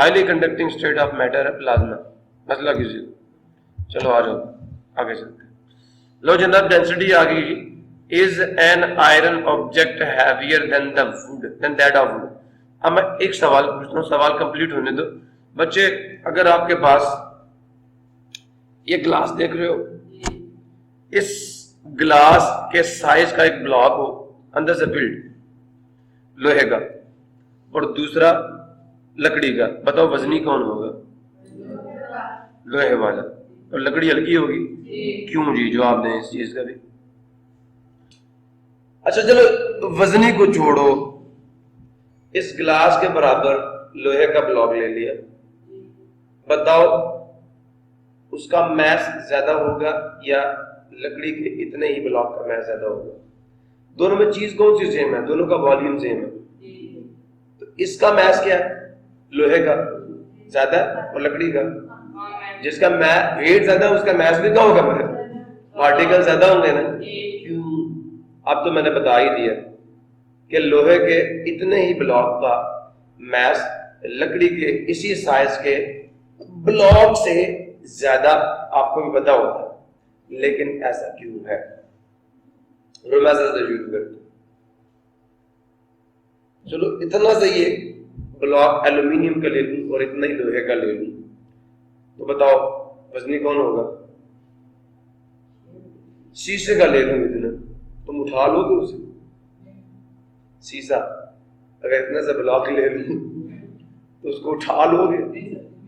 Highly conducting state of matter है plasma, मसला किसी को। चलो आ जाओ आगे चलते हैं। लो जनाब डेंसिटी आ गई। Is an iron object heavier than the wood than that of wood. अब मैं एक सवाल पूछता हूँ, सवाल कंप्लीट होने दो बच्चे। अगर आपके पास ये ग्लास देख रहे हो, इस ग्लास के साइज का एक ब्लॉक हो अंदर से फिल्ड लोहे का और दूसरा लकड़ी का, बताओ वजनी कौन होगा? लोहे वाला। और लकड़ी हल्की होगी, क्यों जी? जवाब दें इस चीज का भी। अच्छा चलो वजनी को छोड़ो, इस ग्लास के बराबर लोहे का ब्लॉक ले लिया, बताओ उसका मैस ज्यादा होगा या लकड़ी के इतने ही ब्लॉक का मैस ज्यादा होगा? दोनों में चीज कौन सी सेम है? दोनों का वॉल्यूम सेम है। तो इसका मैस क्या है? लोहे का ज्यादा और लकड़ी का। जिसका वेट ज्यादा है उसका मैस भी क्या होगा? पार्टिकल ज्यादा होंगे ना। क्यों? अब तो मैंने बता ही दिया कि लोहे के इतने ही ब्लॉक का मैस लकड़ी के इसी साइज के ब्लॉक से ज्यादा आपको भी पता होता है, लेकिन ऐसा क्यों है? शुरू करते। चलो इतना सही है, ब्लॉक एल्यूमिनियम का ले लूं और इतना ही लोहे का ले लूं, तो बताओ वजनी कौन होगा? शीशे का ले लूं इतना, तुम उठा लोगे उसे? शीशा अगर इतना सा ब्लॉक ले लूं तो उसको उठा लोगे?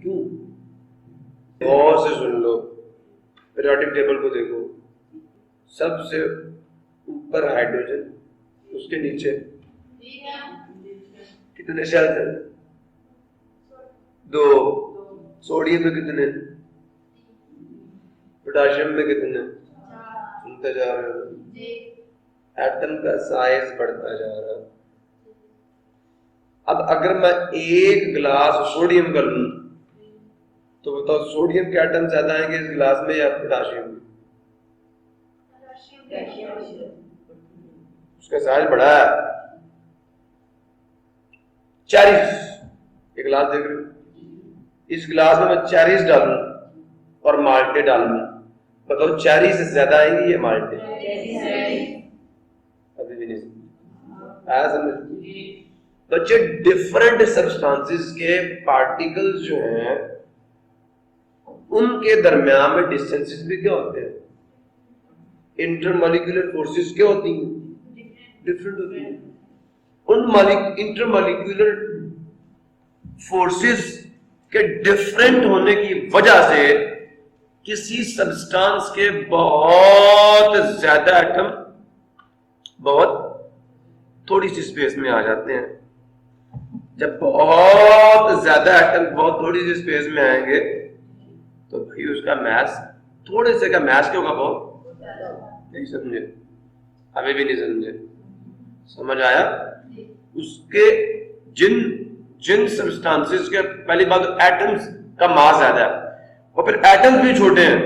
क्यों? गौर से सुन लो, पीरियोडिक टेबल को देखो, सबसे ऊपर हाइड्रोजन, उसके नीचे कितने शेल्स हैं? 2। सोडियम में कितने? पोटाशियम में कितने? सुनते जा रहे हो? एटम का साइज बढ़ता जा रहा है। अब अगर मैं एक गिलास सोडियम का लूं तो बताओ सोडियम के एटम ज्यादा आएंगे इस गिलास में या पोटाशियम में? उसका साइज बड़ा है। चेरीज, एक गिलास देख रहे हो, इस गिलास में मैं चेरीज डालूं और माल्टे डालूं, बताओ चेरी से ज्यादा आएंगी या माल्टे? अभी भी नहीं समझ। बच्चे डिफरेंट सब्सटेंसेस के पार्टिकल्स जो हैं उनके दरमियान में डिस्टेंसेस भी क्या होते हैं? इंटरमॉलिक्यूलर फोर्सेस क्या होती हैं? डिफरेंट होती हैं। उन इंटरमॉलिक्यूलर फोर्सेस के डिफरेंट होने की वजह से किसी सब्सटेंस के बहुत ज्यादा एटम बहुत थोड़ी सी स्पेस में आ जाते हैं। जब बहुत ज्यादा एटम बहुत थोड़ी सी स्पेस में आएंगे तो भाई उसका मैस थोड़े से का मैस क्यों होगा? बहुत नहीं समझे? अभी भी नहीं समझे? समझ आया? उसके जिन जिन सब्सटेंसेस के, पहली बात एटम्स का मास ज्यादा है और फिर एटम्स भी छोटे हैं।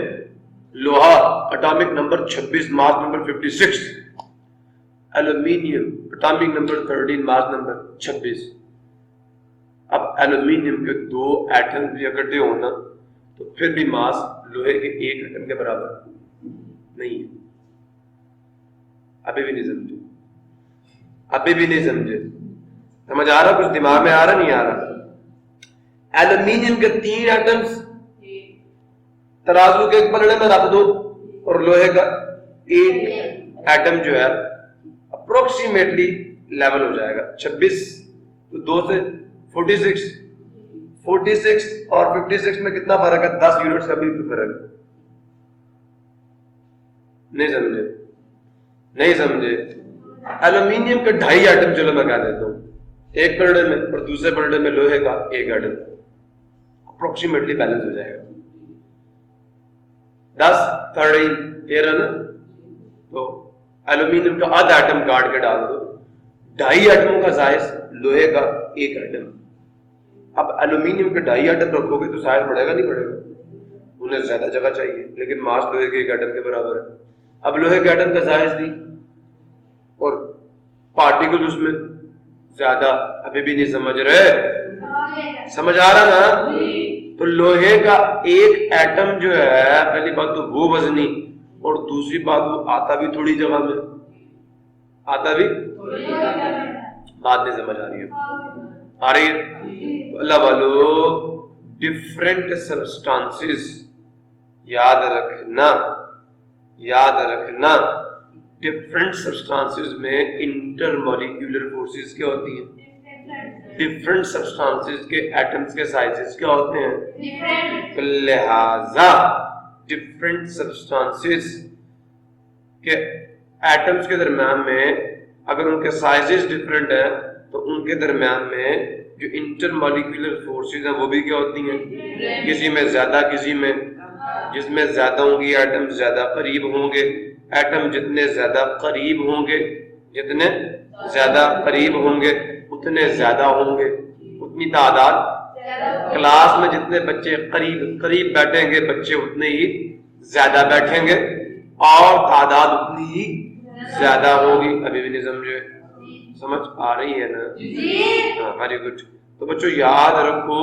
लोहा atomic number 26, mass number 56, aluminium atomic number 13, mass number 26। अब एल्यूमिनियम के 2 एटम भी इकट्ठे होना तो फिर भी मास लोहे के 1 एटम के बराबर नहीं है। अभी भी नहीं समझे? अभी भी नहीं समझे? समझ आ रहा? कुछ दिमाग में आ रहा नहीं आ रहा? एल्यूमिनियम के 3 एटम्स तराजू के एक पलड़े में रख दो और लोहे का 1 एटम जो है अप्रोक्सीमेटली लेवल हो जाएगा। 26 तो 2 से 46 और 56 में कितना फर्क है? 10 यूनिट्स का भी फर्क है। नहीं समझे? नहीं समझे? एल्यूमिनियम के 2.5 एटम, चलो मैं कह देता हूं, एक पलड़े में और दूसरे पलड़े में लोहे का 1 एटम, अप्रोक्सीमेटली बैलेंस हो जाएगा। 10 13 13 ना, तो एल्यूमिनियम का आधा एटम काट के डाल दो, 2.5 एटमों का साइज लोहे का 1 एटम। अब एल्यूमिनियम के 2.5 एटम रखोगे तो साइज बढ़ेगा नहीं बढ़ेगा? उन्हें ज्यादा जगह चाहिए, लेकिन मास लोहे के 1 एटम के बराबर है। अब लोहे के एटम का साइज दी और पार्टिकल उसमें ज्यादा, अभी भी नहीं समझ रहे? समझ आ रहा ना? तो लोहे का एक एटम जो है, पहली बात तो वो वजनी, और दूसरी बात वो आता भी थोड़ी जगह में, आता भी बात नहीं समझ आ रही है? आ रही है? अल्लाह वालो, डिफरेंट सब्सटेंसेस, याद रखना, याद रखना, डिफरेंट सब्सटेंसेस में इंटरमॉलिक्यूलर फोर्सेस क्या होती हैं? डिफरेंट सब्सटेंसेस के एटम्स के साइजेस क्या होते हैं? तो लिहाजा डिफरेंट सब्सटेंसेस के एटम्स के दरम्यान में अगर उनके साइजेस डिफरेंट है तो उनके दरम्यान में जो इंटरमॉलिक्यूलर फोर्सेस हैं वो भी क्या होती हैं? किसी में ज्यादा, किसी में, जिसमें ज्यादा होंगी एटम ज्यादा करीब होंगे, एटम जितने ज्यादा करीब होंगे, जितने ज्यादा करीब होंगे उतने ज्यादा होंगे, उतनी तादाद, क्लास में जितने बच्चे करीब करीब बैठेंगे बच्चे उतने ही ज्यादा बैठेंगे और तादाद उतनी ही ज्यादा होगी। अभी भी नहीं समझे? समझ आ रही है ना? हाँ, वेरी गुड। तो बच्चों याद रखो,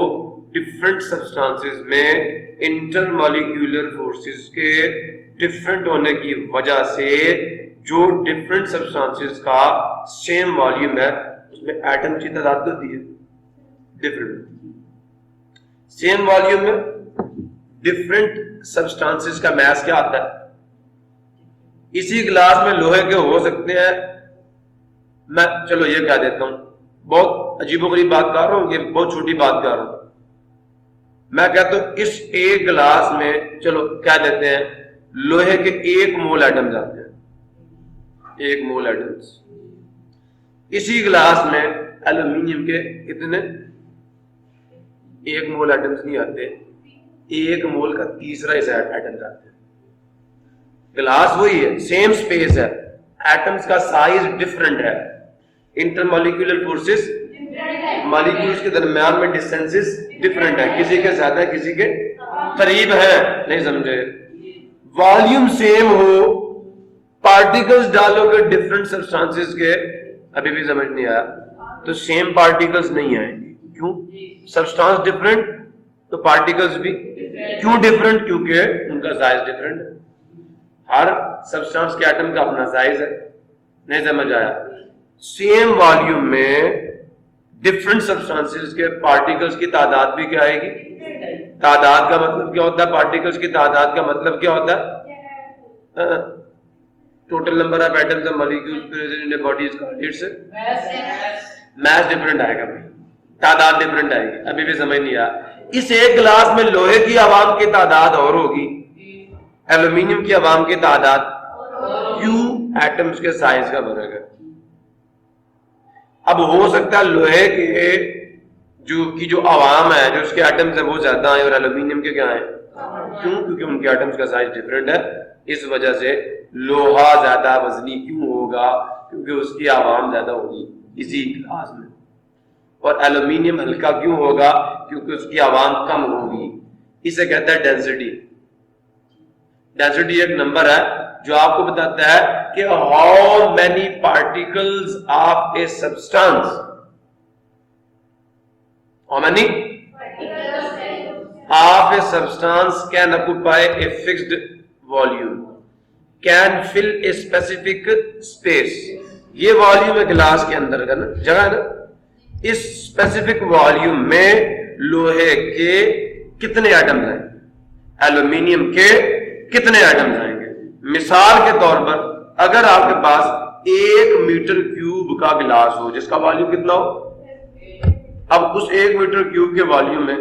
डिफरेंट सब्सटेंसेस में इंटरमॉलिक्यूलर फोर्सेस के डिफरेंट होने की वजह से जो डिफरेंट सब्सटेंसेस का सेम वॉल्यूम है उसमें एटम की तादाद होती है डिफरेंट। सेम वॉल्यूम में डिफरेंट सब्सटेंसेस का मास क्या आता है? इसी गिलास में लोहे के हो सकते हैं, मैं चलो ये कह देता हूं, बहुत अजीबोगरीब बात कर रहा हूं, ये बहुत छोटी बात कर रहा हूं, मैं कहता हूं इस एक गिलास में चलो कह देते हैं लोहे के 1 मोल एटम्स आते हैं, 1 मोल एटम्स। इसी गिलास में एल्यूमिनियम के कितने? 1 मोल एटम्स नहीं आते, 1 मोल का तीसरा हिस्सा एटम्स आते हैं। गिलास वही है, सेम स्पेस है, एटम्स का साइज डिफरेंट है, इंटरमॉलिक्यूलर फोर्सेस, मॉलिक्यूल्स के दरमियान में डिस्टेंसेस डिफरेंट है, किसी के ज्यादा किसी के करीब है, नहीं समझे? वॉल्यूम सेम हो, पार्टिकल्स डालोगे डिफरेंट सब्सटेंसेस के, अभी भी समझ नहीं आया, तो सेम पार्टिकल्स नहीं आएंगे। क्यों? सब्सटेंस डिफरेंट तो पार्टिकल्स भी क्यों डिफरेंट? क्योंकि उनका साइज डिफरेंट है। हर सब्सटेंस के एटम का अपना साइज है, नहीं समझ आया? सेम वॉल्यूम में डिफरेंट सब्सटेंसेस के पार्टिकल्स की तादाद भी क्या आएगी? तादाद का मतलब क्या होता है? पार्टिकल्स की तादाद का मतलब क्या होता है? Total number of atoms of molecules present in a body is called its mass different आएगा भाई, तादाद डिफरेंट आएगी। अभी भी समझ नहीं आया? इस एक गिलास में लोहे की अवाम की तादाद और होगी, एल्यूमिनियम की अवाम की तादाद, क्यों? एटम्स के साइज का फर्क है। अब हो सकता है लोहे के जो अवाम है, जो उसके एटम्स है वो ज्यादा है और एल्यूमिनियम के क्या है? क्यों? क्योंकि उनके एटम्स का साइज डिफरेंट है। इस वजह से लोहा ज्यादा वजनी क्यों होगा? क्योंकि उसकी आवाम ज्यादा होगी इसी गिलास में। और एल्यूमिनियम हल्का क्यों होगा? क्योंकि उसकी आवाम कम होगी। इसे कहते हैं डेंसिटी। डेंसिटी एक नंबर है जो आपको बताता है कि how many particles of a substance, how many of a substance can occupy a fixed volume, can fill a specific space. ये वॉल्यूम है गिलास के अंदर का ना, जगह है ना, इस स्पेसिफिक वॉल्यूम में लोहे के कितने एटम्स हैं? एल्यूमिनियम के कितने एटम्स आएंगे? मिसाल के तौर पर अगर आपके पास 1 मीटर क्यूब का गिलास हो जिसका वॉल्यूम कितना हो, अब उस 1 मीटर क्यूब के वॉल्यूम में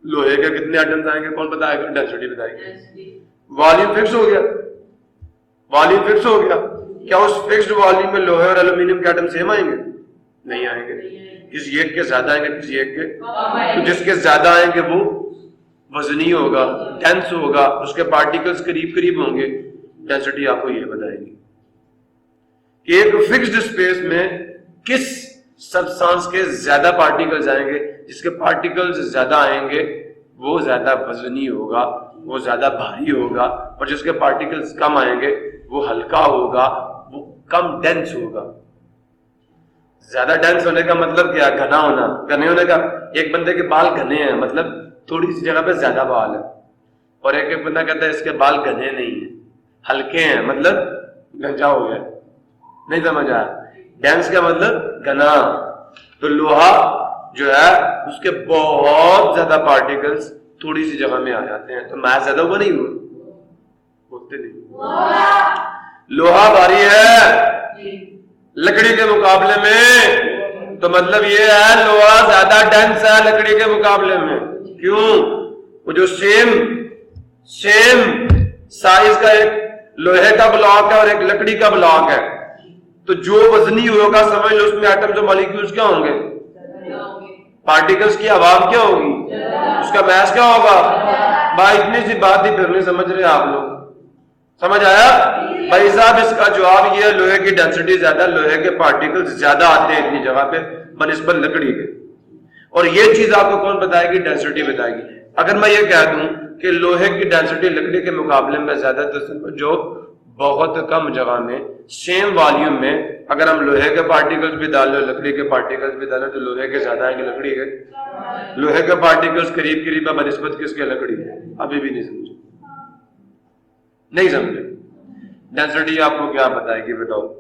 लोहे के कितने एटम्स आएंगे? कौन बताएगा? डेंसिटी बताएगी। वॉल्यूम फिक्स हो गया, वॉल्यूम फिक्स हो गया। क्या उस फिक्स्ड वॉल्यूम में लोहे और एल्यूमिनियम के एटम सेम आएंगे? नहीं आएंगे। किसी एक के ज्यादा आएंगे, किसी एक के, तो जिसके ज्यादा आएंगे वो वजनी होगा, डेंस होगा, उसके पार्टिकल्स करीब करीब होंगे। डेंसिटी आपको ये बताएगी कि एक फिक्स्ड स्पेस में किस सब्सटेंस के ज्यादा पार्टिकल्स आएंगे। जिसके पार्टिकल्स ज्यादा आएंगे वो ज्यादा वजनी होगा, वो ज्यादा भारी होगा, और जिसके पार्टिकल्स कम आएंगे वो हल्का होगा, वो कम डेंस होगा। ज्यादा डेंस होने का मतलब क्या? घना होना। घने होने का, एक बंदे के बाल घने हैं मतलब थोड़ी सी जगह पे ज्यादा बाल है, और एक बंदा कहता है इसके बाल घने नहीं है, हल्के हैं, मतलब गंजा हो गया। नहीं समझ आया? डेंस का मतलब घना। तो लोहा जो है उसके बहुत ज्यादा पार्टिकल्स थोड़ी सी जगह में आ जाते हैं, तो मैथ ज्यादा हुआ नहीं हुआ? बोलते नहीं। लोहा भारी है लकड़ी के मुकाबले में, तो मतलब ये है लोहा ज्यादा डेंस है लकड़ी के मुकाबले में। क्यों? वो जो सेम साइज का एक लोहे का ब्लॉक है और एक लकड़ी का ब्लॉक है, तो जो वजनी होगा समझ लो उसमें एटम्स और मॉलिक्यूल्स क्या होंगे? पार्टिकल्स की आवाम क्या होगी? उसका मैस क्या होगा? भाई इतनी सी बात ही फिर नहीं समझ रहे आप लोग। समझ आया? भाई साहब इसका जवाब ये है, लोहे की डेंसिटी ज्यादा, लोहे के पार्टिकल्स ज्यादा आते हैं इतनी जगह पे बनिस्बत लकड़ी के। और ये चीज आपको कौन बताएगी? डेंसिटी बताएगी। अगर मैं ये कह दूं कि लोहे की डेंसिटी लकड़ी के मुकाबले में ज्यादा, तो जो बहुत कम जगह में सेम वॉल्यूम में अगर हम लोहे के पार्टिकल्स भी डालें लकड़ी के पार्टिकल्स भी डालें तो लोहे के ज्यादा है कि लकड़ी के? लोहे के पार्टिकल्स करीब करीब है बनिस्बत किसके? लकड़ी के। अभी भी नहीं समझे? नहीं समझे? डेंसिटी आपको क्या बताएगी? बताओ।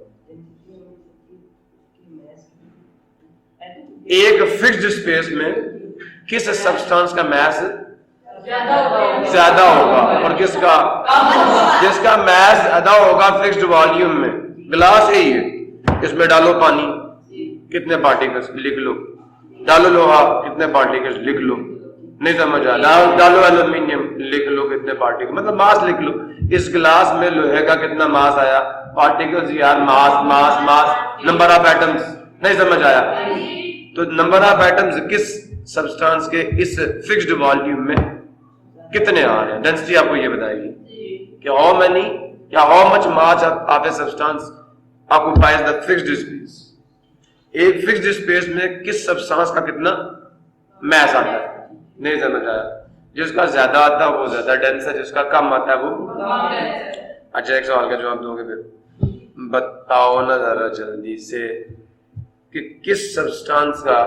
एक फिक्स्ड स्पेस में किस सब्सटेंस का मैस ज्यादा होगा और किसका? जिसका मैस ज्यादा होगा फिक्स्ड वॉल्यूम में। ग्लास ही है, इसमें डालो पानी, कितने पार्टिकल्स? लिख लो। डालो लोहा, कितने पार्टिकल्स? लिख लो। नहीं समझ आ? डालो एल्यूमिनियम, लिख लो कितने पार्टिकल, मतलब मास लिख लो। इस ग्लास में लोहे का कितना मास आया? पार्टिकल्स यार, मास मास मास, नंबर ऑफ एटम्स। नहीं समझ आया? तो नंबर ऑफ एटम्स किस सब्सटेंस के इस फिक्स्ड वॉल्यूम में कितने आ रहे हैं? डेंसिटी आपको ये बताएगी कि हाउ मेनी या how much mass of a substance occupies the fixed space. एक फिक्स्ड स्पेस में किस सब्सटेंस का कितना मैस आता है? नहीं समझ आया? जिसका ज्यादा आता है वो ज्यादा डेंस है, जिसका कम आता है वो। अच्छा एक सवाल का जवाब दोगे फिर? बताओ ना जरा जल्दी से कि किस सब्सटेंस का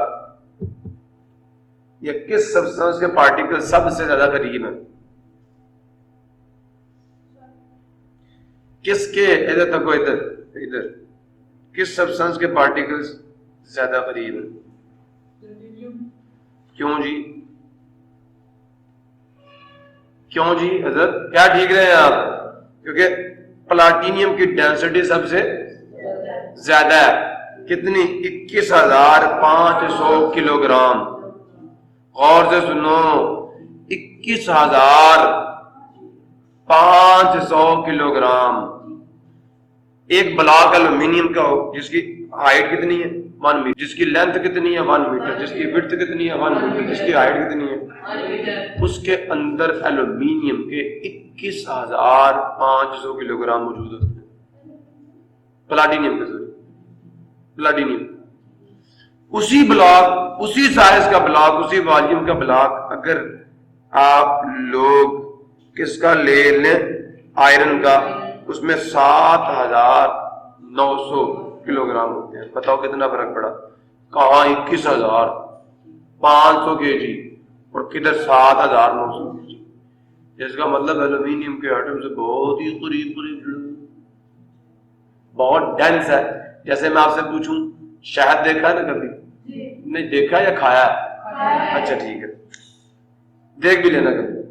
या किस सब्सटेंस के पार्टिकल सबसे ज्यादा करीब है? किसके? इधर तक, इधर इधर, किस सब्सटेंस के पार्टिकल्स ज्यादा करीब है? क्यों जी? क्यों जी हजरत? क्या ठीक रहे हैं आप? क्योंकि प्लाटीनियम की डेंसिटी सबसे ज्यादा है। कितनी? 21,500 किलोग्राम। गौर से सुनो, 21,500 किलोग्राम। एक ब्लॉक एल्यूमिनियम का हो जिसकी हाइट कितनी है? 1 मीटर। जिसकी लेंथ कितनी है? 1 मीटर। जिसकी विड्थ कितनी है? 1 मीटर। जिसकी हाइट कितनी है? 1 मीटर। उसके अंदर एल्यूमिनियम के 21,500 किलोग्राम मौजूद होते हैं। प्लाटीनियम के, सॉरी प्लाटीनियम। उसी ब्लॉक, उसी साइज का ब्लॉक, उसी वॉल्यूम का ब्लॉक अगर आप लोग किसका ले लें? आयरन का, उसमें 7,900 किलोग्राम होते हैं। बताओ कितना फर्क पड़ा? कहाँ 21,500 केजी और किधर 7,900 केजी। जिसका मतलब एल्यूमिनियम के एटम से बहुत ही करीब बहुत डेंस है। जैसे मैं आपसे पूछूं, शहद देखा है ना कभी? नहीं देखा या खाया? अच्छा ठीक है, देख भी लेना कभी,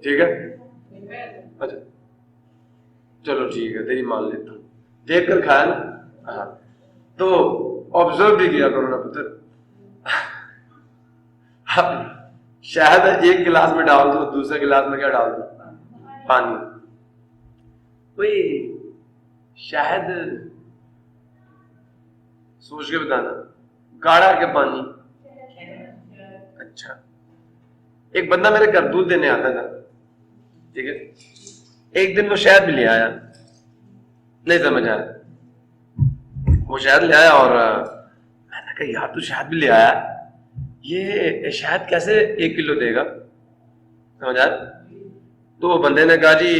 ठीक है? अच्छा चलो ठीक है, तेरी मान लेता हूं। देख कर खाया ना? हाँ, तो ऑब्जर्व भी किया करो ना पुत्र। शहद एक गिलास में डाल दो, दूसरे गिलास में क्या डाल दो? पानी। वही शहद सोच के बताना, गाढ़ा के पानी? अच्छा, एक बंदा मेरे घर दूध देने आता था, ठीक है? एक दिन वो शहद भी ले आया, नहीं समझ आया। वो शहद ले आया और मैंने कहा यार तू शहद भी ले आया, ये शहद कैसे 1 किलो देगा? समझ आया? तो बंदे ने कहा जी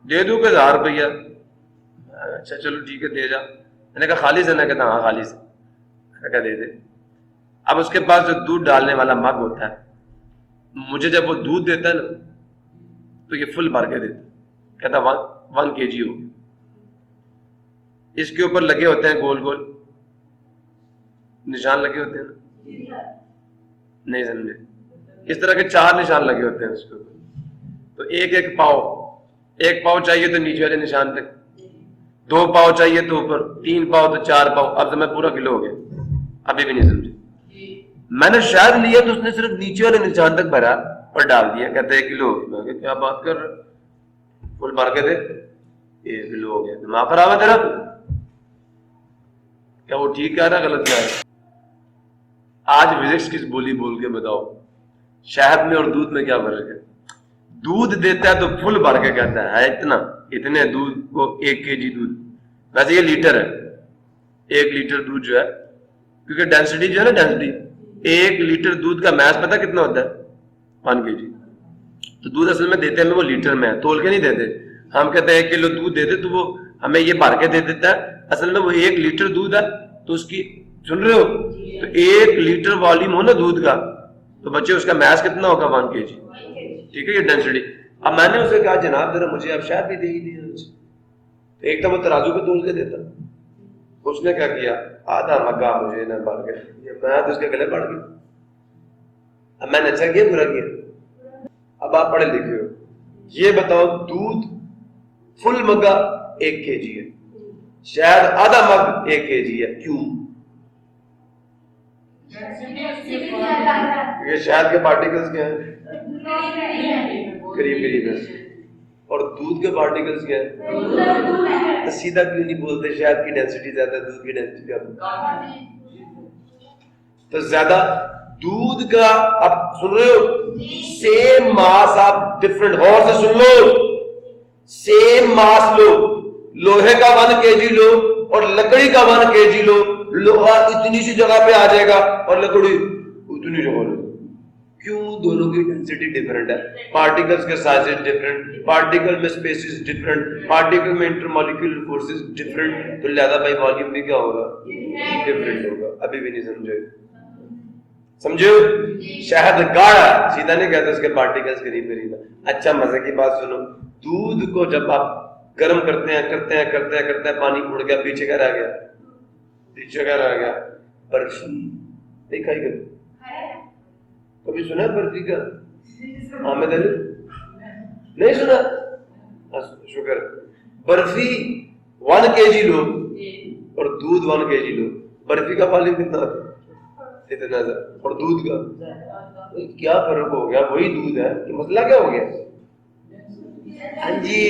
दे दूं 1,000 रुपया। अच्छा चलो ठीक है दे जा। मैंने कहा खालिस है ना? कहता हाँ खालिस है। मैंने कहा दे दे। अब उसके पास जो दूध डालने वाला मग होता है, मुझे जब वो दूध देता है ना तो ये फुल भर के देता है। कहता 1 kg हो गया। इसके ऊपर लगे होते हैं गोल गोल निशान लगे होते हैं ना, नहीं समझे? इस तरह के 4 निशान लगे होते हैं उसके ऊपर। तो एक पाव चाहिए तो नीचे वाले निशान पे, 2 पाव चाहिए तो ऊपर, 3 पाव तो 4 पाव। अब तो मैं पूरा किलो हो गया, अभी भी नहीं समझे। मैंने शायद लिया तो उसने सिर्फ नीचे वाले निशान तक भरा और डाल दिया। कहते 1 किलो हो गया। मैं क्या बात कर रहे, फुल भर के दे, 1 किलो हो गया। दिमाग खराब है तेरा? क्या वो ठीक कह रहा है, गलत कह रहा है? आज फिजिक्स किस बोली बोल के बताओ, शहद में और दूध में क्या फर्क है? दूध देता है तो फुल भर के कहता है इतने दूध को 1 kg दूध। वैसे ये लीटर है, 1 लीटर दूध जो है, क्योंकि डेंसिटी जो है ना, डेंसिटी 1 लीटर दूध का मैस पता कितना होता है? 1 kg। तो दूध असल में देते हमें वो लीटर में है, तोल के नहीं देते। हम कहते हैं 1 किलो दूध देते तो वो हमें ये भर के दे देता है। असल में वो 1 लीटर दूध है, तो उसकी, सुन रहे हो, तो 1 लीटर वॉल्यूम हो ना दूध का, तो बच्चे उसका मैस कितना होगा? 1 kg। ठीक है, ये डेंसिटी। अब मैंने उसे कहा जनाब जरा मुझे अब शायद भी दे ही नहीं, तो एक तो मैं तराजू पे तोल के देता। उसने क्या किया, आधा मग्गा मुझे ना भर के, मैं तो उसके गले पड़ गया। अब मैंने अच्छा किया बुरा किया? अब आप पढ़े लिखे हो, ये बताओ दूध फुल मग्गा 1 kg है, शायद आधा मग 1 kg है, क्यों? ये शहद के पार्टिकल्स क्या हैं? करीब करीब है। और दूध के पार्टिकल्स क्या है? तो सीधा क्यों नहीं बोलते शहद की डेंसिटी ज्यादा, दूध की डेंसिटी कम? तो ज्यादा दूध का, अब सुन रहे हो, सेम मास आप डिफरेंट, और से सुन लो, सेम मास लो, लोहे का 1 kg लो और लकड़ी का 1 kg लो, लोहा इतनी सी जगह पे आ जाएगा और लकड़ी उतनी जगह लो। क्यों? दोनों की डेंसिटी डिफरेंट है, पार्टिकल्स के साइजेस डिफरेंट, पार्टिकल में स्पेसेस डिफरेंट, पार्टिकल में इंटरमॉलिक्यूलर फोर्सेस डिफरेंट, तो लिहाजा भाई वॉल्यूम भी क्या होगा? डिफरेंट होगा। अभी भी नहीं समझे? समझो, शहद गाढ़ा, सीधा नहीं कहते, उसके पार्टिकल्स करीब करीब है। अच्छा मजे की बात सुनो, दूध को जब आप गर्म करते हैं, पानी उड़ गया, पीछे क्या रह गया? पीछे क्या रह गया? बर्फी। नहीं खाई कभी सुना बर्फी का? आमिद अली नहीं सुना? शुक्र। बर्फी 1 kg लो और दूध 1 kg लो, बर्फी का वॉल्यूम कितना था? इतना था। और दूध का क्या फर्क हो गया? वही दूध है, तो मसला क्या हो गया? हाँ जी,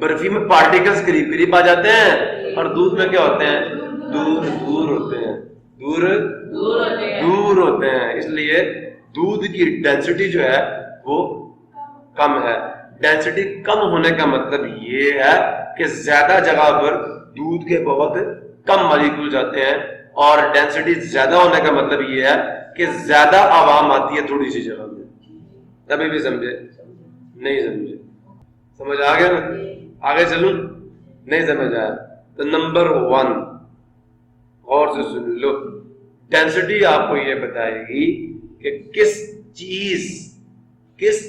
बर्फी में पार्टिकल्स करीब करीब आ जाते हैं और दूध में क्या होते हैं? दूर दूर होते हैं, दूर होते हैं। इसलिए दूध की डेंसिटी जो है वो कम है। डेंसिटी कम होने का मतलब ये है कि ज्यादा जगह पर दूध के बहुत कम मॉलिक्यूल जाते हैं, और डेंसिटी ज्यादा होने का मतलब ये है कि ज्यादा आवाम आती है थोड़ी सी जगह में। अभी भी समझे? नहीं समझे? समझ आ गया ना? आगे चलूं? नहीं समझ आया तो नंबर 1 और से सुन लो, डेंसिटी आपको ये बताएगी कि किस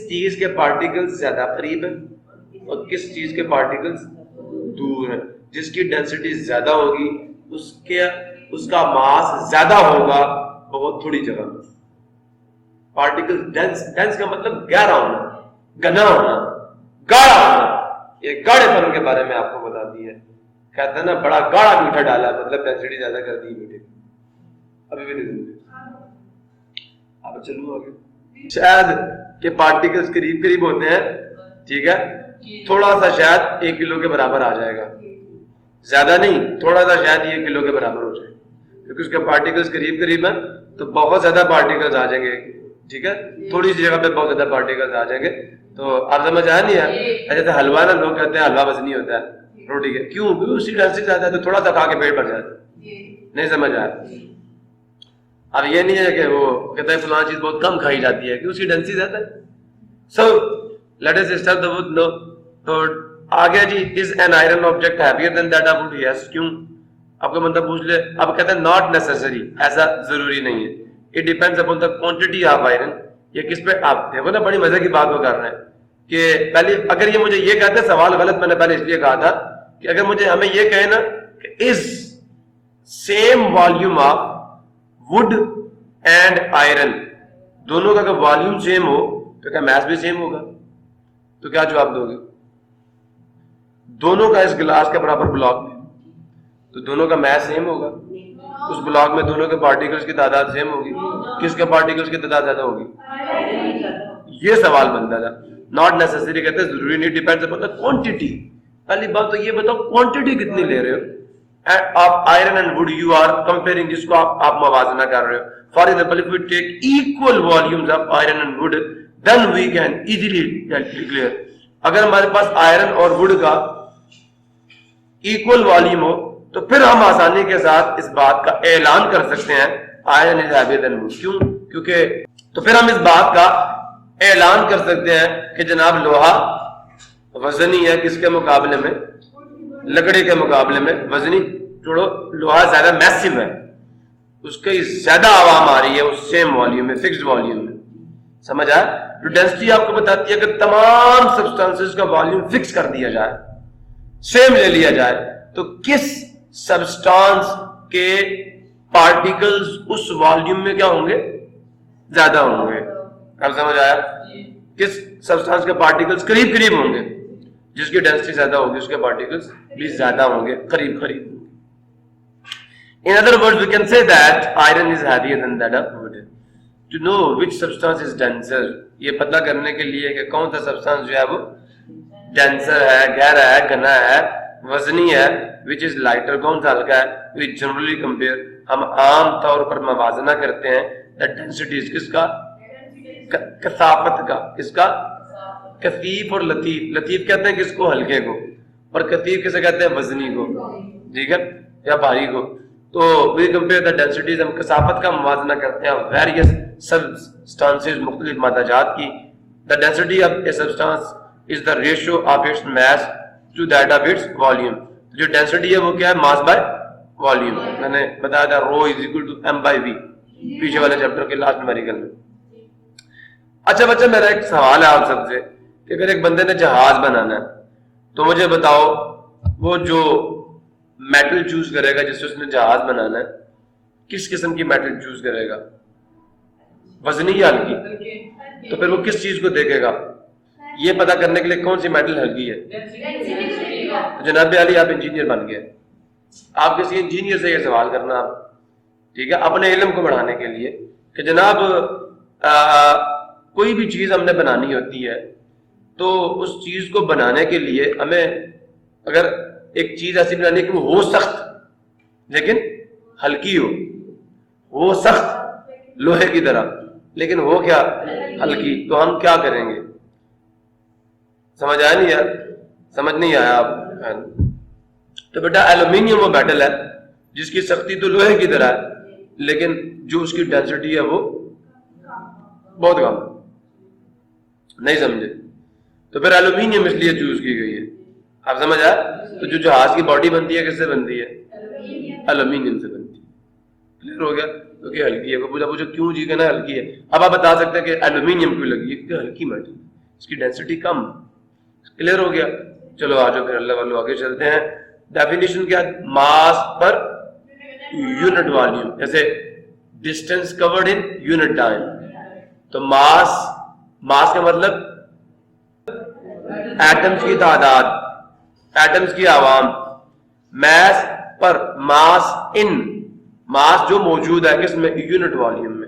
चीज के पार्टिकल्स ज्यादा करीब है और किस चीज के पार्टिकल्स दूर है। जिसकी डेंसिटी ज्यादा होगी उसका मास ज्यादा होगा बहुत थोड़ी जगह में। पार्टिकल डेंस का मतलब गहरा होना, घना होना, गाढ़ा होना। ये गाढ़ेपन के बारे में आपको बता दी है। कहते हैं ना, बड़ा गाढ़ा मीठा डाला, मतलब डेंसिटी ज्यादा कर दी मीठे। अभी भी नहीं समझे? अब चलूं आगे। शहद के पार्टिकल्स करीब करीब होते हैं, ठीक है, थोड़ा सा शहद 1 किलो के बराबर आ जाएगा, ज्यादा नहीं, थोड़ा सा शहद 1 किलो के बराबर हो जाएगा, क्योंकि उसके पार्टिकल्स करीब करीब है तो बहुत ज्यादा पार्टिकल्स आ जाएंगे, ठीक है, थोड़ी सी जगह पे बहुत ज्यादा पार्टिकल्स आ जाएंगे। तो आप समझ आया नहीं है? जैसे हलवा ना, लोग कहते हैं हलवा वजनी होता है रोटी के, क्यों? उसकी डेंसिटी ज्यादा है तो थोड़ा सा खा के पेट भर जाता है। नहीं समझ आया? अब ये नहीं है कि वो कहता है फलां चीज बहुत कम खाई जाती है, कि उसकी डेंसिटी ज्यादा है। So let us start the no. तो आ गया जी, is an iron object heavier than that of wood? Yes. क्यों? आपका बंदा पूछ ले, आप कहते हैं नॉट नेसेसरी, ऐसा जरूरी नहीं है। It depends upon the quantity of iron. ये किस पे, आप देखो ना, बड़ी मजे की बात वो कर रहे हैं कि पहले अगर ये मुझे ये कहते हैं, सवाल गलत मैंने पहले इसलिए कहा था कि अगर मुझे हमें ये कहे ना कि is same volume of would and iron, दोनों का अगर वॉल्यूम सेम हो तो क्या मैथ भी सेम होगा? तो क्या जवाब दोगे? दोनों का इस गिलास के बराबर ब्लॉक में, तो दोनों का मैथ सेम होगा। उस ब्लॉक में दोनों के पार्टिकल्स की तादाद सेम होगी। किसके पार्टिकल्स की तादाद ज्यादा होगी? ये सवाल बनता था। नॉट नेसेसरी कहते हैं जरूरी नहीं, डिपेंड्स अपॉन द क्वांटिटी। पहली बात तो ये बताओ क्वांटिटी कितनी ले रहे हो of iron and wood, you are comparing, जिसको आप मवाजना कर रहे हो। For example, if we take equal volumes of iron and wood then we can easily clear. अगर हमारे पास आयरन और वुड का इक्वल वॉल्यूम हो तो फिर हम आसानी के साथ इस बात का ऐलान कर सकते हैं iron is heavier than would. क्यों? क्योंकि तो फिर हम इस बात का ऐलान कर सकते हैं कि जनाब लोहा वजनी है, किसके मुकाबले में? लकड़ी के मुकाबले में वजनी। छोड़ो, लोहा ज्यादा मैसिव है, उसकी ज्यादा आवाम आ रही है उस सेम वॉल्यूम में, फिक्स्ड वॉल्यूम में। समझ आया? तो डेंसिटी आपको बताती है कि तमाम सब्सटेंसेस का वॉल्यूम फिक्स कर दिया जाए, सेम ले लिया जाए, तो किस सब्सटेंस के पार्टिकल्स उस वॉल्यूम में क्या होंगे? ज्यादा होंगे। अब समझ आया? किस सब्सटेंस के पार्टिकल्स करीब करीब होंगे, जिसकी डेंसिटी ज्यादा होगी उसके पार्टिकल्स भी ज्यादा होंगे, करीब करीब होंगे। In other words, we can say that iron is heavier than that of wood. To know which substance is denser, ये पता करने के लिए कि कौन सा सब्सटेंस जो है वो डेंसर है, गहरा है, घना है, वजनी है, which is lighter, कौन सा हल्का है। We generally compare, हम आम तौर पर मवाजना करते हैं the densities किसका? कसाफत का। किसका? कसीफ और लतीफ। लतीफ कहते हैं किसको? हल्के को। और कसीफ किसे कहते हैं? वजनी को, ठीक है, या भारी को। तो वी कंपेयर द डेंसिटीज, हम कसाफत का मुवाजना करते हैं वेरियस सब्सटेंसेस, मुख्तलिफ मादाजात की। The density of a substance is the ratio of its mass to that of its volume. जो डेंसिटी है वो क्या है? Mass by volume. मैंने बताया था rho is equal to M by V, पीछे वाले चैप्टर के लास्ट न्यूमेरिकल में। अच्छा बच्चा, मेरा एक सवाल है आप सबसे कि अगर एक बंदे ने जहाज बनाना है तो मुझे बताओ वो जो मेटल चूज करेगा जिससे उसने जहाज बनाना है, किस किस्म की मेटल चूज करेगा? वजनी या हल्की? तो फिर वो किस चीज को देखेगा ये पता करने के लिए कौन सी मेटल हल्की है? तो जनाब अली, आप इंजीनियर बन गए। आप किसी इंजीनियर से ये सवाल करना, आप ठीक है, अपने इल्म को बढ़ाने के लिए कि जनाब कोई भी चीज हमने बनानी होती है तो उस चीज को बनाने के लिए हमें अगर एक चीज ऐसी बनानी कि वो हो सख्त लेकिन हल्की हो सख्त लोहे की तरह लेकिन हो क्या? हल्की, तो हम क्या करेंगे? समझ आया नहीं यार? समझ नहीं आया आप? तो बेटा एल्यूमिनियम वो मेटल है जिसकी सख्ती तो लोहे की तरह है लेकिन जो उसकी डेंसिटी है वो बहुत कम। नहीं समझे? तो फिर एल्यूमिनियम इसलिए चूज की गई है। आप समझ आया? तो जो जहाज की बॉडी बनती है किससे बनती है? एल्यूमिनियम से बनती है। क्लियर हो गया? क्योंकि हल्की है। पूछा क्यों जी? कहना हल्की है। अब आप बता सकते हैं कि एल्यूमिनियम क्यों लगी है? क्योंकि हल्की मेटल, इसकी डेंसिटी कम। क्लियर हो गया? चलो आ जाओ फिर अल्लाह वालों आगे चलते हैं। डेफिनेशन क्या? मास पर यूनिट वॉल्यूम, जैसे distance covered in unit time. तो मास का मतलब एटम्स की तादाद, एटम्स की आवाम। मैस पर मास इन, मास जो मौजूद है किसमें? यूनिट वॉल्यूम में,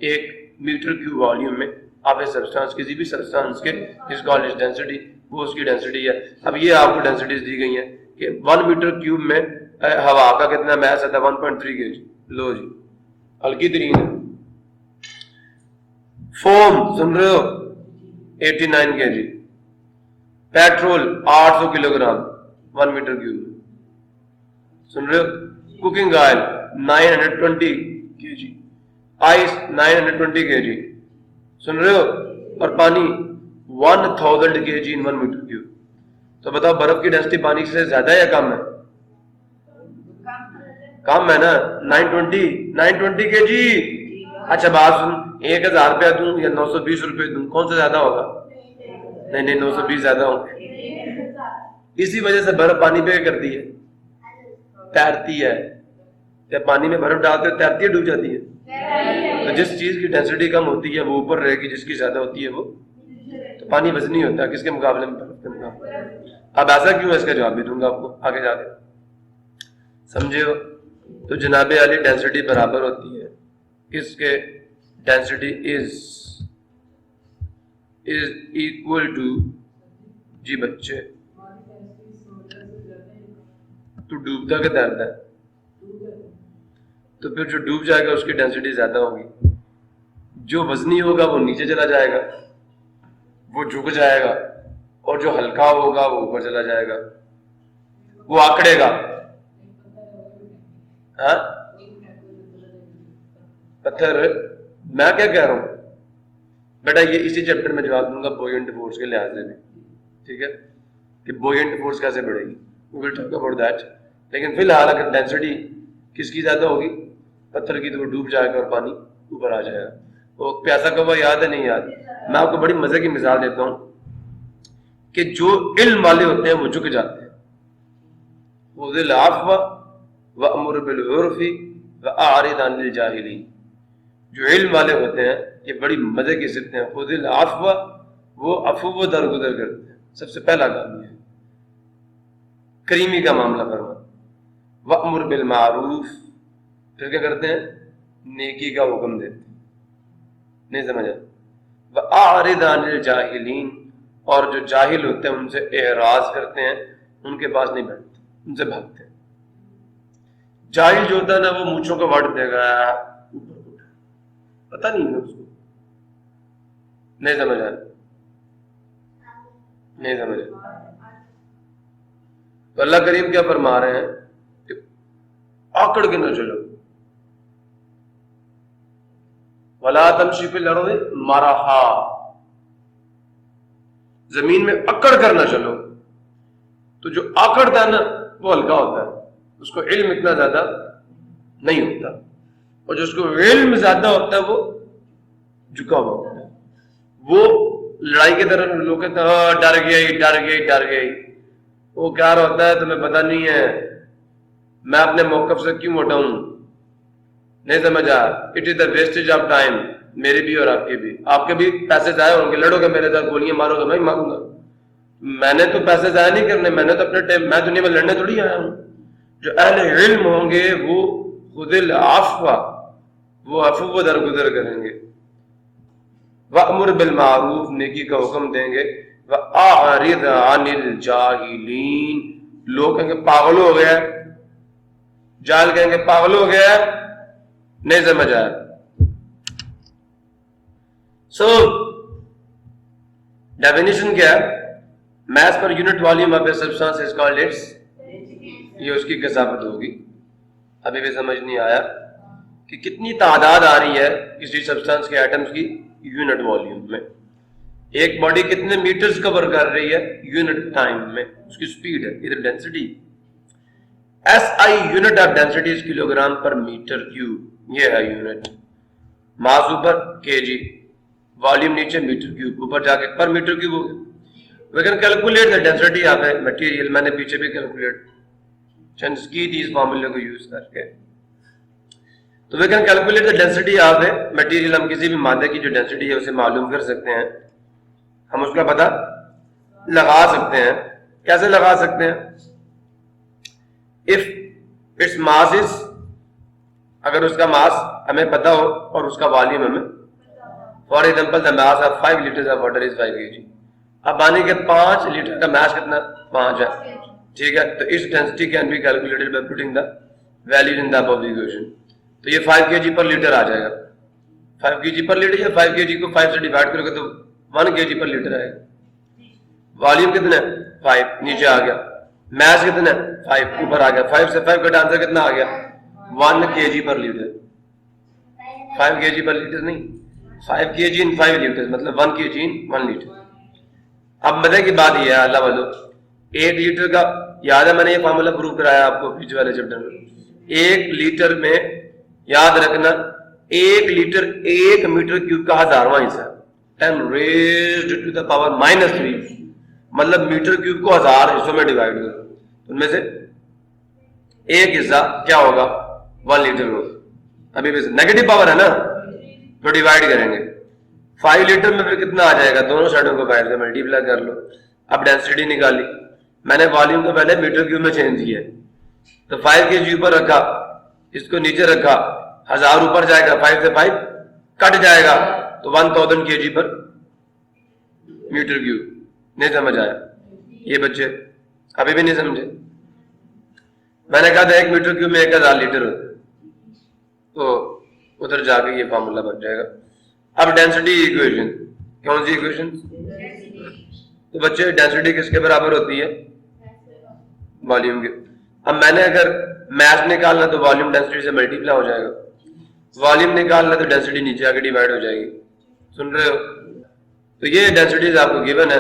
1 मीटर क्यूब वॉल्यूम में आप इस सब्सटेंस, किसी भी सब्सटेंस के इस कॉल डेंसिटी, वो उसकी डेंसिटी है। अब ये आपको डेंसिटीज दी गई है कि 1 मीटर क्यूब में हवा का कितना मैस आता है? 1.3 kg। लो जी, हल्की तरीन है। फोम सुन रहे हो? 89 kg। Petrol 800 kilogram 1 metre cube में, सुन रहे हो? Cooking oil 920 kg, ice 920 kg, सुन रहे हो? और पानी 1000 kg इन 1 मीटर क्यूब। तो बताओ बर्फ की डेंसिटी पानी से ज्यादा है या कम है? कम है ना, 920 kg। अच्छा बात सुन, 1000 रुपया दूं या 920 रुपये दूं, कौन सा ज्यादा होगा? नहीं 920 ज्यादा होंगे। इसी वजह से बर्फ पानी पे करती है, तैरती है। जब पानी में बर्फ डालते हो तैरती है, डूब जाती है। तो जिस चीज की डेंसिटी कम होती है वो ऊपर रहेगी, जिसकी ज्यादा होती है वो, तो पानी वजनी होता है किसके मुकाबले में? बर्फ के मुकाबले। अब ऐसा क्यों है इसका जवाब भी दूंगा आपको आगे जाके, समझे हो? तो जनाबे वाली डेंसिटी बराबर होती है किसके? डेंसिटी इज इक्वल टू, जी बच्चे, तो डूबता के तैरता है, तो फिर जो डूब जाएगा उसकी डेंसिटी ज्यादा होगी, जो वजनी होगा वो नीचे चला जाएगा, वो झुक जाएगा, और जो हल्का होगा वो ऊपर चला जाएगा, वो आकड़ेगा। हाँ पत्थर, मैं क्या कह रहा हूं बेटा, ये इसी चैप्टर में जवाब दूंगा बुओयंट फोर्स के लिहाज से भी, ठीक है, कि बुओयंट फोर्स कैसे बढ़ेगी, we will talk about that. लेकिन फिलहाल अगर डेंसिटी किसकी ज्यादा होगी? पत्थर की, तो वो डूब जाएगा और पानी ऊपर आ जाएगा। वो प्यासा कौवा याद है? नहीं याद? मैं आपको बड़ी मजे की मिसाल देता हूं कि जो इल्म वाले होते हैं वो झुक जाते हैं, उज़िल अफ़्व वअमुर बिल उर्फ़ी वअरिद अनिल जाहिलीन। जो इल्म वाले होते हैं ये बड़ी मजे की सिफतें हैं। उज़िल अफ़्व, वो अफ़्व व दरगुदर करते हैं, सबसे पहला काम है करीमी का मामला फरमा। वअमुर बिल मारूफ, फिर क्या करते हैं? नेकी का हुक्म देते हैं। नहीं समझा? वअरिद अनिल जाहिलीन, और जो जाहिल होते हैं उनसे एराज करते हैं, उनके पास नहीं बैठते, उनसे भागते हैं। जाहिल जो होता है ना वो मूंछों को वाट देगा, पता नहीं है उसको, नहीं समझा? नहीं समझा? तो अल्लाह करीम क्या फरमा रहे हैं कि आकड़ के न चलो, वला तमशी फिल अर्ज़ि मरहा, जमीन में अकड़ कर ना चलो। तो जो आकड़ता है ना वो हल्का होता है, उसको इल्म इतना ज्यादा नहीं होता, और जिसको इल्म ज्यादा होता है वो झुका हुआ होता है। वो लड़ाई के दौरान लोग कहते हैं डर गई डर गई डर गई, वो क्या होता है तुम्हें पता नहीं है, मैं अपने मौकफ से क्यों हटाऊं? नहीं समझा? It is the wastage of time, मेरे भी और आपके भी। आपके भी पैसे जाए होंगे, लड़ोगे मेरे साथ, गोलियां मारोगे, मैं मारूंगा। मैंने तो पैसे जाया नहीं करने, मैंने तो अपने टाइम, मैं दुनिया में लड़ने थोड़ी आया हूं। जो अहले इल्म होंगे वो खुदिल आफवा, वो अफू व दरगुदर करेंगे। वअमुर बिल मारूफ, नेकी का हुक्म देंगे। वअरिद अनिल जाहिलीन, लोग कहेंगे पागल हो गया, जाहिल कहेंगे पागल हो गया, नहीं समझ आया। सो डेफिनेशन क्या है? Mass per unit volume of a substance is called its, ये उसकी कसाफत होगी। अभी भी समझ नहीं आया कि कितनी तादाद आ रही है किसी सब्सटेंस के एटम्स की यूनिट वॉल्यूम में। एक बॉडी कितने मीटर्स कवर कर रही है यूनिट टाइम में, उसकी स्पीड है, इधर density. SI unit of density is kilogram per metre cube, ये है यूनिट। मास ऊपर kg, वॉल्यूम नीचे मीटर क्यूब, ऊपर जाके पर मीटर क्यूब हो गया। We can calculate the density of a material, मैंने पीछे भी कैलकुलेट की थी इस फॉर्मूले को यूज करके। तो we can calculate the density of a material, हम किसी भी मादे की जो डेंसिटी है उसे मालूम कर सकते हैं, हम उसका पता लगा सकते हैं। कैसे लगा सकते हैं? इफ इट्स मास इज, अगर उसका मास हमें पता हो और उसका वॉल्यूम हमें, for example the mass of 5 litre of water is 5 kg। अब मानिए कि 5 लीटर का मास कितना? 5 है, ठीक है। तो इस density can be calculated by putting the value in the above equation. तो ये 5 kg पर लीटर आ जाएगा, 5 kg पर लीटर, या 5 kg को 5 से डिवाइड करोगे तो 1 kg पर लीटर आएगा। वॉल्यूम कितना है? 5, नीचे आ गया। मास कितना है? 5, ऊपर आ गया। 5 से 5 का आंसर कितना आ गया? 1 kg पर लीटर। 5 kg पर लीटर नहीं, 5 kg इन 5 लीटर, मतलब 1 kg इन 1 लीटर। अब मजे की बात यह है, अल्लाह वालों, 1 लीटर का याद है, मैंने ये फार्मूला प्रूव कराया आपको बीच वाले चैप्टर में। 1 लीटर में, याद रखना 1 लीटर 1 मीटर क्यूब का 1000वां हिस्सा, 10 रेज्ड टू द पावर -3, मतलब मीटर क्यूब को 1000 हिस्सों में डिवाइड करो, उनमें से एक हिस्सा क्या होगा 1 लीटर होगा। अभी भी नेगेटिव पावर है ना, तो डिवाइड करेंगे 5 लीटर में, फिर कितना आ जाएगा, दोनों साइडों को 5 से मल्टीप्लाई कर लो। अब डेंसिटी निकाली, मैंने वॉल्यूम को पहले मीटर क्यूब में चेंज किया, तो 5 kg ऊपर रखा, इसको नीचे रखा, 1000 ऊपर जाएगा, 5 से 5 कट जाएगा, तो 1000 kg पर मीटर क्यूब। नहीं समझ आया ये बच्चे, अभी भी नहीं समझे? मैंने कहा था 1 मीटर क्यूब में 1000 लीटर होता है, तो उधर जाके ये फार्मूला बन जाएगा। अब डेंसिटी इक्वेशन, कौन सी इक्वेशन? तो बच्चे डेंसिटी किसके बराबर होती है? वॉल्यूम के। अब मैंने अगर मास निकालना तो वॉल्यूम डेंसिटी से मल्टीप्लाई हो जाएगा, वॉल्यूम निकालना तो डेंसिटी नीचे आके डिवाइड हो जाएगी। सुन रहे हो? तो ये डेंसिटीज आपको गिवन है।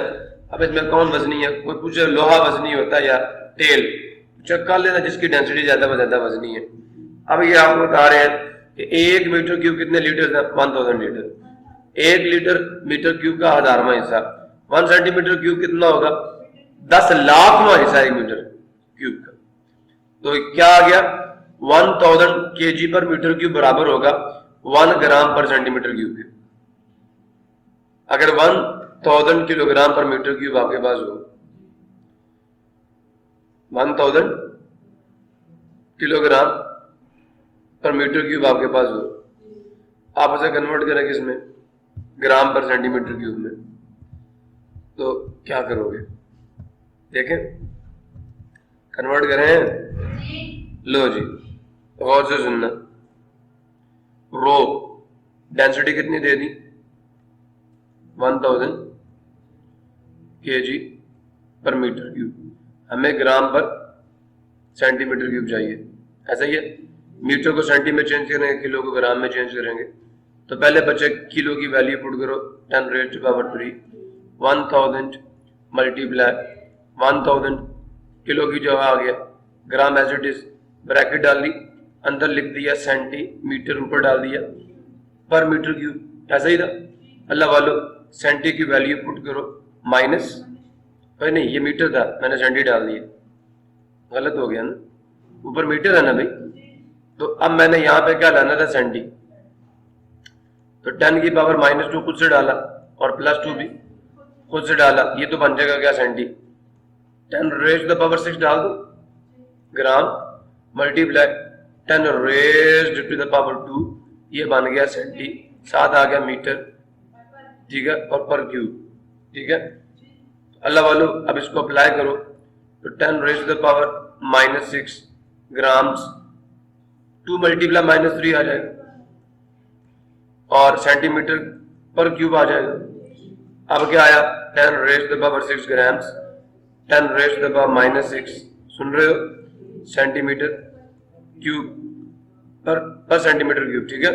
अब इसमें कौन वजनी है? कोई पूछे लोहा वजनी होता है या तेल, चेक कर लेना जिसकी डेंसिटी ज्यादा वजनी है। अब ये आपको बता रहे हैं कि 1 मीटर क्यूब कितने लीटर है? 1000 लीटर। 1 लीटर मीटर क्यूब का 1000वां हिस्सा, 1 सेंटीमीटर क्यूब कितना होगा? 10 लाखवां हिस्सा 1 मीटर क्यूब का। तो क्या आ गया? 1000 kg पर मीटर क्यूब बराबर होगा 1 ग्राम पर सेंटीमीटर क्यूब के। अगर 1000 किलोग्राम पर मीटर क्यूब आपके पास हो, 1000 किलोग्राम पर मीटर क्यूब आपके पास हो, आप उसे कन्वर्ट करें किसमें? ग्राम पर सेंटीमीटर क्यूब में, तो क्या करोगे? देखें, कन्वर्ट करें। लो जी, गौर से सुनना। रो डेंसिटी कितनी दे दी? 1000 kg पर मीटर क्यूब, हमें ग्राम पर सेंटीमीटर क्यूब चाहिए, ऐसा ही है। मीटर को सेंटी में चेंज करेंगे, किलो को ग्राम में चेंज करेंगे। तो पहले बच्चे किलो की वैल्यू पुट करो, 10 raised to power 3, 1000 multiply 1000 kilo की जगह आ गया gram, as it is, bracket डाल दी, अंदर लिख दिया सेंटीमीटर, ऊपर डाल दिया पर मीटर क्यूब, ऐसा ही था। अल्लाह वालों, सेंटी की वैल्यू पुट करो माइनस, भाई नहीं ये मीटर था, मैंने सेंटी डाल दिया, गलत हो गया ना, ऊपर मीटर है ना भाई। तो अब मैंने यहाँ पे क्या लाना था? सेंटी। तो 10 की पावर -2 खुद से डाला और +2 भी खुद से डाला, ये तो बन जाएगा क्या? Centi. 10 raised to the power 6 डाल दो, gram, multiply 10 raised to the power 2, ये बन गया सेंटी, साथ आ गया मीटर, ठीक है, और पर क्यूब, ठीक है। अल्लाह वालों, अब इसको अप्लाई करो तो 10 raised to the power -6 grams, 2 multiply -3 आ जाएगा और सेंटीमीटर पर क्यूब आ जाएगा। अब क्या आया? 10 raised to the power 6 grams, 10 raised to the power -6, सुन रहे हो? Centimetre cube per centimetre cube, ठीक है।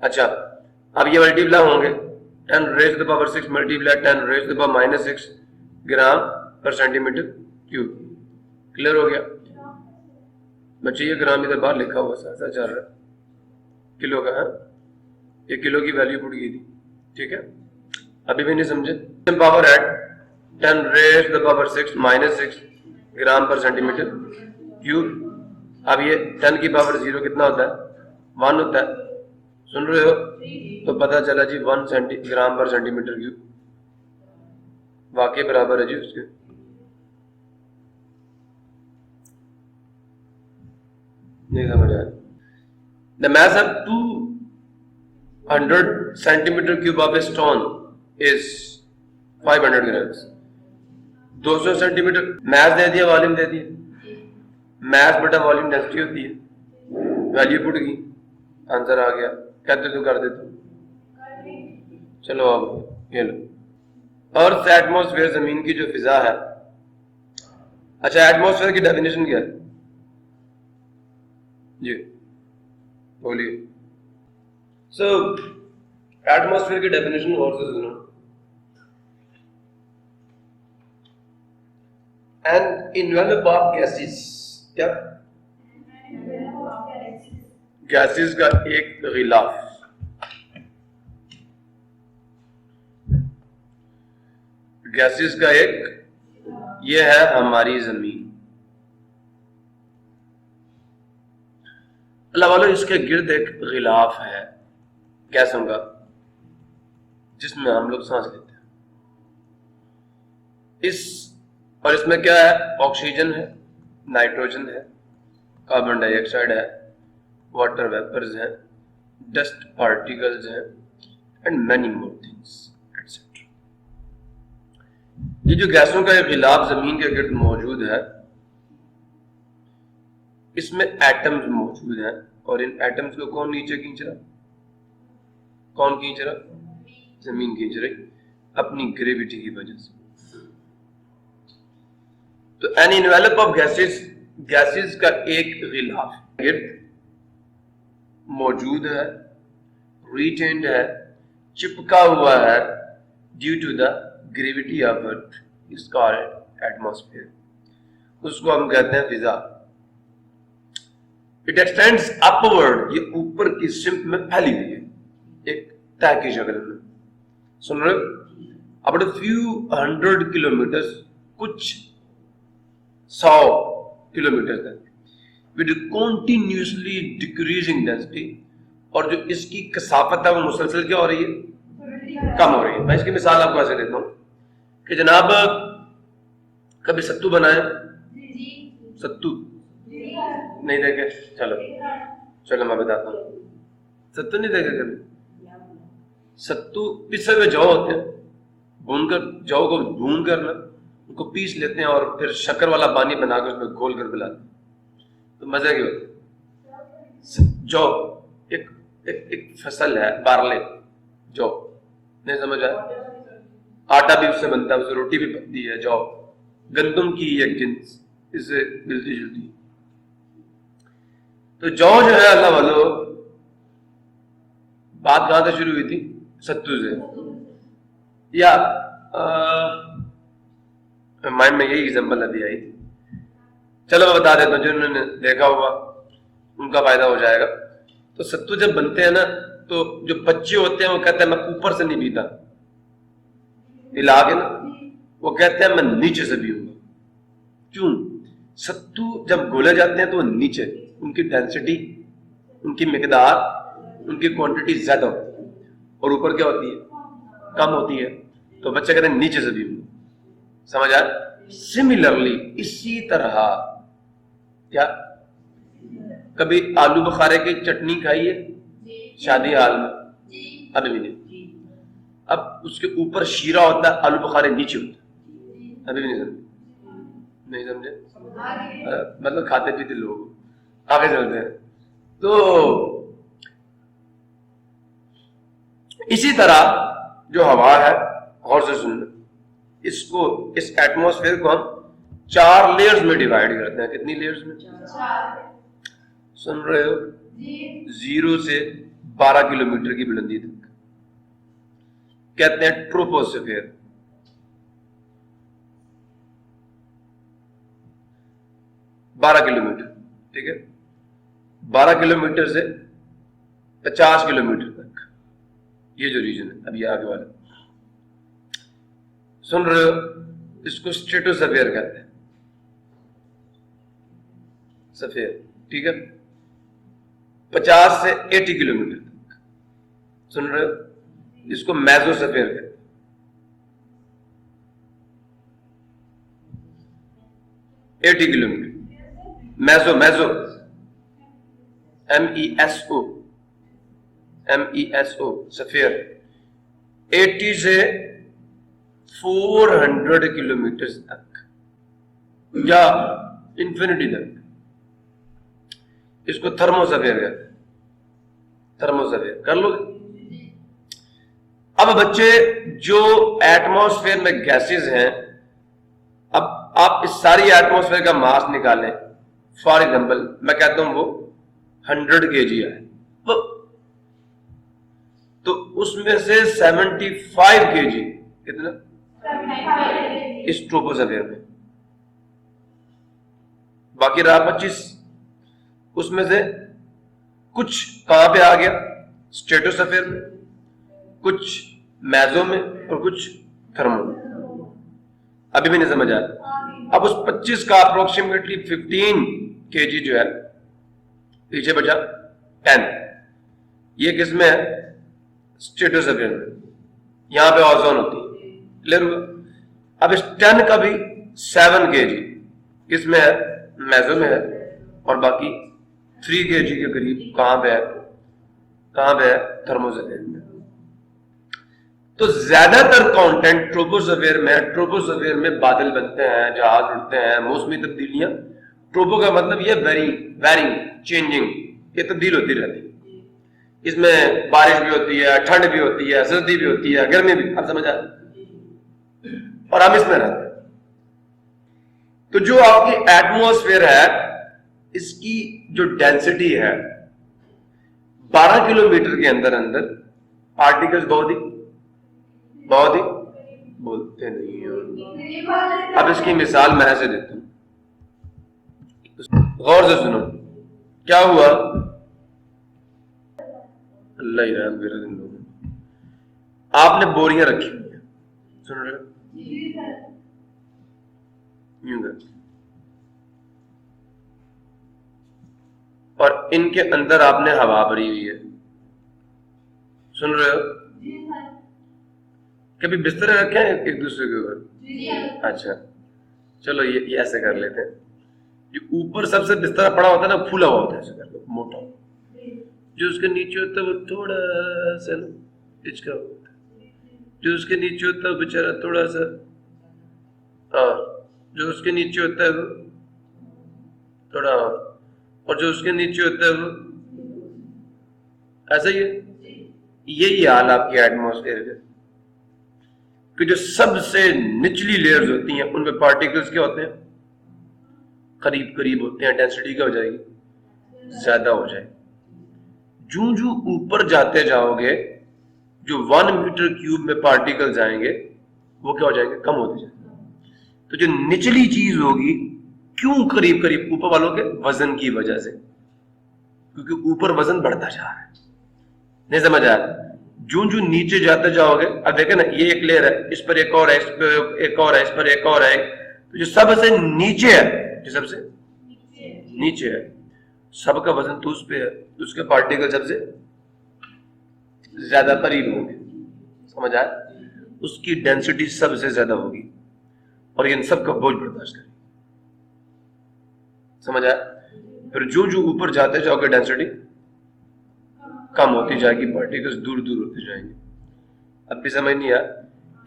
अच्छा, अब ये मल्टीप्लाई होंगे, 10 raised to the power 6 multiply 10 raised to the power -6 gram per centimetre cube. Clear हो गया बच्चे? ये ग्राम इधर बाहर लिखा हुआ ऐसा चल रहा है, किलो का है, ये किलो की वैल्यू पुट की थी, ठीक है। अभी भी नहीं समझे? Power at 10 raised to the power 6 -6 gram per centimetre cube. अब ये 10 की पावर 0 कितना होता है? 1 होता है, सुन रहे हो? तो पता चला जी 1 ग्राम पर सेंटीमीटर क्यूब वाकई बराबर है जी उसके। नहीं समझ आया? The mass of 200 centimeter cube of a stone is 500 grams। 200 centimetre math दे दिया, वॉल्यूम दे दिया, मैथ बटा वॉल्यूम डेंसिटी होती है, वैल्यू पुट की, आंसर आ गया। कहते तो कर देते, चलो अब ये लो। अर्थ एटमॉस्फेयर, जमीन की जो फिजा है। अच्छा, एटमॉस्फेयर की डेफिनेशन क्या है जी? बोलिए। सो एटमॉस्फेयर की डेफिनेशन और से सुनो। एन इनवेलप ऑफ गैसेस, क्या गैसेस का एक गिलाफ, गैसेस का एक, ये है हमारी जमीन। अल्लाह वालों, इसके गिर्द एक गिलाफ है गैसों का, जिसमें हम लोग सांस लेते हैं। और इसमें क्या है? ऑक्सीजन है, नाइट्रोजन है, कार्बन डाइऑक्साइड है, वाटर वेपर्स हैं, डस्ट पार्टिकल्स हैं, and many more things etcetera. ये जो गैसों का एक गिलाफ जमीन के गिर्द मौजूद है, इसमें एटम्स मौजूद हैं, और इन एटम्स को कौन नीचे खींच रहा? कौन खींच रहा? जमीन खींच रही, अपनी ग्रेविटी की वजह से। तो an envelope of gases, gases का एक गिलाफ गिर्द मौजूद है, रिटेन्ड है, चिपका हुआ है, due to the gravity of earth, is called atmosphere. उसको हम कहते हैं फिजा। इट एक्सटेंड्स अपवर्ड, ये ऊपर की सिम्प में फैली हुई है, एक तय की शक्ल में। सुन रहे हो? About a few hundred kilometre, कुछ 100 किलोमीटर तक, विद कॉन्टिन्यूसली डिक्रीजिंग डेंसिटी, और जो इसकी कसाफत है वो मुसलसल क्या हो रही है? कम हो रही है। मैं इसकी मिसाल आपको ऐसे देता हूं कि जनाब कभी सत्तू बनाए? सत्तू नहीं देखे? चलो मैं बताता हूँ। सत्तू नहीं देखे कभी? सत्तू पिसे हुए जौ होते हैं, भूनकर, जौ को भून कर ना उनको पीस लेते हैं और फिर शक्कर वाला पानी बनाकर उसमें घोल कर पिलाते हैं, तो मजा क्या होता है? जौ एक एक एक फसल है, बारले, जौ। नहीं समझ आया? आटा भी उससे बनता है, उससे रोटी भी बनती है। जौ गंदम की एक जिन्स, इससे मिलती जुलती। तो जौ जो है अल्लाह वालों, बात कहां से शुरू हुई थी? सत्तू से। या माइंड में यही एग्जाम्पल अभी आई। चलो मैं बता देता हूँ, जिन्होंने देखा होगा उनका फायदा हो जाएगा। तो सत्तू जब बनते हैं ना, तो जो बच्चे होते हैं वो कहते हैं मैं ऊपर से नहीं पीता, हिला के ना, वो कहते हैं मैं नीचे से पीऊंगा। क्यों? सत्तू जब घोले जाते हैं तो नीचे उनकी डेंसिटी, उनकी मिकदार, उनकी क्वांटिटी ज्यादा होती है, और ऊपर क्या होती है? कम होती है। तो बच्चे कहते हैं नीचे से पीऊंगा। समझ आया? सिमिलरली इसी तरह, क्या कभी आलू बुखारे की चटनी खाई है शादी हाल में? अभी भी नहीं। अब उसके ऊपर शीरा होता है, आलू बुखारे नीचे होता है। अभी भी नहीं समझे? नहीं समझे? मतलब खाते पीते लोग। आगे चलते हैं। तो इसी तरह जो हवा है, और से सुनना, इसको, इस एटमॉस्फेयर को हम 4 लेयर्स में डिवाइड करते हैं। कितनी लेयर्स में? 4। सुन रहे हो? 0 से 12 किलोमीटर की बुलंदी तक कहते हैं ट्रोपोस्फेयर। 12 किलोमीटर, ठीक है? 12 किलोमीटर से 50 किलोमीटर तक ये जो रीजन है, अब ये आगे वाला सुन रहे हो? इसको स्ट्रेटोस्फेयर कहते हैं, सफेयर, ठीक है? 50 से 80 किलोमीटर तक सुन रहे हो? इसको मेसोस्फेयर कहते हैं। Eighty kilometre meso, meso MESO sphere. 80 से 400 किलोमीटर तक या इंफिनिटी तक, इसको थर्मोस्फेयर कहते हैं। थर्मोस्फेयर कर लोगे? अब बच्चे, जो एटमॉस्फेयर में गैसेस हैं, अब आप इस सारी एटमॉस्फेयर का मास निकालें। फॉर एग्जाम्पल मैं कहता हूं वो 100 kg है, तो उसमें से 75 kg कितना इस ट्रोपोस्फीयर में, बाकी रहा 25। उसमें से कुछ कहां पे आ गया, स्ट्रेटोस्फीयर में, कुछ मेसो में और कुछ थर्मो में। अभी भी नहीं समझ आया। अब उस 25 का अप्रोक्सीमेटली 15 kg जो है, पीछे बचा 10। ये किसमें है, स्ट्रेटोस्फीयर में, यहां पे ओजोन होती है। क्लियर हुआ। अब इस 10 का भी 7 kg किसमें है, मेसो में है, और बाकी 3 kg के करीब कहां पे है, थर्मोस्फीयर में। तो ज्यादातर कंटेंट ट्रोपोस्फीयर में बादल बनते हैं, जहाज उड़ते हैं, मौसमी तब्दीलियां। ट्रोपो का मतलब ये वेरिंग चेंजिंग, ये तब्दील होती रहती है। इसमें बारिश भी होती है, ठंड भी होती है, सर्दी भी होती है, गर्मी भी, आप समझ आए, और हम इसमें रहते हैं। तो जो आपकी एटमॉस्फेयर है, इसकी जो डेंसिटी है 12 किलोमीटर के अंदर पार्टिकल्स बहुत ही बोलते नहीं है। अब इसकी मिसाल मैं ऐसे देता हूं, गौर से सुनो। क्या हुआ, अल्लाह ही रहम करे इन लोगों, आपने बोरियां रखी हुई है, सुन रहे हो, यूं कर, और इनके अंदर आपने हवा भरी हुई है, सुन रहे हो। कभी बिस्तर रखे हैं एक दूसरे के ऊपर? अच्छा, चलो ये ऐसे कर लेते हैं। जो ऊपर सबसे बिस्तर पड़ा होता है ना, फूला हुआ होता है, ऐसे कर लो, मोटा। जो उसके नीचे होता है वो थोड़ा सा इचका होता है, जो उसके नीचे होता है बेचारा थोड़ा सा, और जो उसके नीचे होता है वो थोड़ा, और जो उसके नीचे होता है वो ऐसा ही है। यही हाल आपकी एटमॉस्फेयर का, कि जो सबसे निचली लेयर्स होती हैं उनमें पार्टिकल्स क्या होते हैं, करीब होते हैं, डेंसिटी क्या हो जाएगी, ज्यादा हो जाएगी। जूं ऊपर जाते जाओगे, जो 1 मीटर क्यूब में पार्टिकल्स आएंगे वो क्या हो जाएंगे, कम होते जाएंगे। तो जो निचली चीज होगी, क्यों करीब ऊपर वालों के वजन की वजह से, क्योंकि ऊपर वजन बढ़ता जा रहा है। नहीं समझ आ रहा। जूं नीचे जाते जाओगे, अब देखे ना, ये एक लेयर है, इस पर एक और है, इस पर एक और है, इस पर एक और है, तो जो सबसे नीचे है, जो सबसे नीचे है, सबका वजन तो उस पे है, उसके पार्टिकल सबसे ज्यादा करीब होंगे, समझ आया, उसकी डेंसिटी सबसे ज्यादा होगी, और इन सबका बोझ बर्दाश्त करेगी, समझ आया। फिर जो ऊपर जाते जाओगे डेंसिटी कम होती जाएगी, पार्टिकल्स दूर होते जाएंगे। अब भी समझ नहीं आया,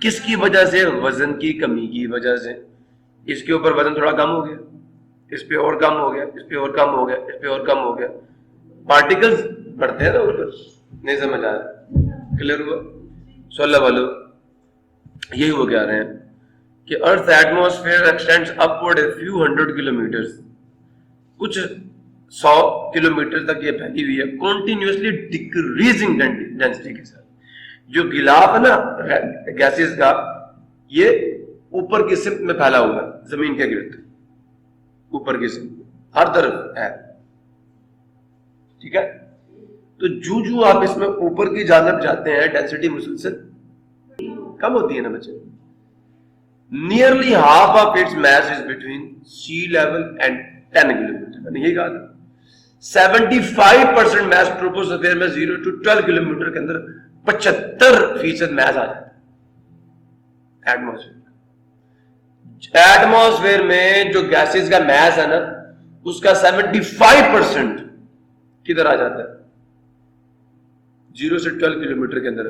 किसकी वजह से, वजन की कमी की वजह से। इसके ऊपर वजन थोड़ा कम हो गया, इस पे और कम हो गया, इस पे और कम हो गया, इस पे और कम हो गया, पार्टिकल्स बढ़ते हैं ना ऊपर। नहीं समझ आ रहा, क्लियर हुआ? सोलह वालों, यही वो कह रहे हैं कि earth atmosphere x tends upward a few 100 kilometres, कुछ 100 किलोमीटर तक ये फैली हुई है, कॉन्टिन्यूसली डिक्रीजिंग डेंसिटी के साथ। जो गिलाफ है ना गैसेस का, ये ऊपर की सिम्त में फैला हुआ है, जमीन के गिर्द, ऊपर की सिम्त हर तरफ है, ठीक है। तो जो आप इसमें ऊपर की जानब जाते हैं, डेंसिटी मुसलसल कम होती है ना बच्चे। Nearly half of its mass is between sea level and 10 kilometre, मैंने यही कहा था। 75% मैस ट्रोपोस्फीयर में 0 to 12 किलोमीटर के अंदर 75% मैस आ जाता है एटमॉस्फेयर। एटमॉस्फेयर में जो गैसेस का मैस है ना, उसका 75% किधर आ जाता है, 0 से 12 किलोमीटर के अंदर,